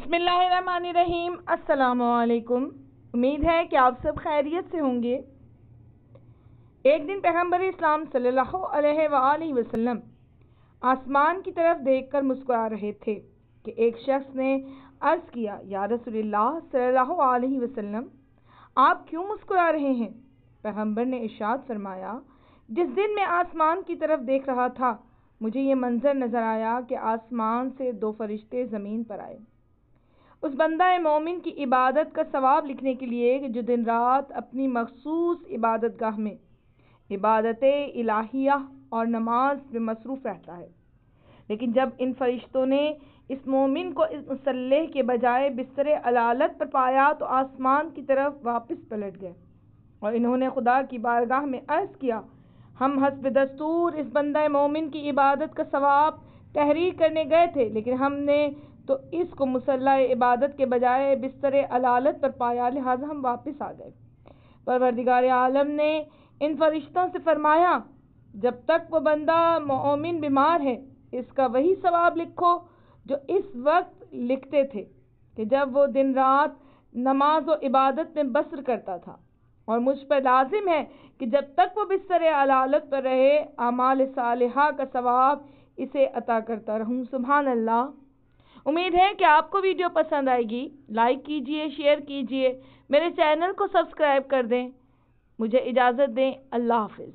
बिस्मिल्लाहिर्रहमानिर्रहीम। अस्सलामुअलैकुम। उम्मीद है कि आप सब खैरियत से होंगे। एक दिन पैगम्बर इस्लाम सल्लल्लाहु अलैहि वसल्लम आसमान की तरफ देखकर मुस्कुरा रहे थे कि एक शख्स ने अर्ज़ किया, या रसूलल्लाह सल्लल्लाहु अलैहि वसल्लम, आप क्यों मुस्कुरा रहे हैं? पैगम्बर ने इरशाद फरमाया, जिस दिन मैं आसमान की तरफ देख रहा था, मुझे ये मंजर नज़र आया कि आसमान से दो फरिश्ते ज़मीन पर आए। उस बंदा मोमिन की इबादत का सवाब लिखने के लिए जो दिन रात अपनी मखसूस इबादत गाह में इबादत इलाहिया और नमाज में मसरूफ़ रहता है। लेकिन जब इन फरिश्तों ने इस मोमिन को इस मुसल्ले के बजाय बिस्तर अलालत पर पाया तो आसमान की तरफ वापस पलट गए और इन्होंने खुदा की बारगाह में अर्ज़ किया, हम हस्ब दस्तूर इस बंदा मोमिन की इबादत का सवाब तहरीर करने गए थे, लेकिन हमने तो इसको मुसल्ला इबादत के बजाय बिस्तर अलालत पर पाया, लिहाजा हम वापस आ गए। परवरदिगार आलम ने इन फरिश्तों से फरमाया, जब तक वो बंदा मोमिन बीमार है, इसका वही सवाब लिखो जो इस वक्त लिखते थे कि जब वो दिन रात नमाज और इबादत में बसर करता था, और मुझ पर लाजिम है कि जब तक वो बिस्तर अलालत पर रहे, अमाल सालिहा का सवाब इसे अता करता रहूं। सुभान अल्लाह। उम्मीद है कि आपको वीडियो पसंद आएगी। लाइक कीजिए, शेयर कीजिए, मेरे चैनल को सब्सक्राइब कर दें। मुझे इजाज़त दें। अल्लाह हाफ़िज़।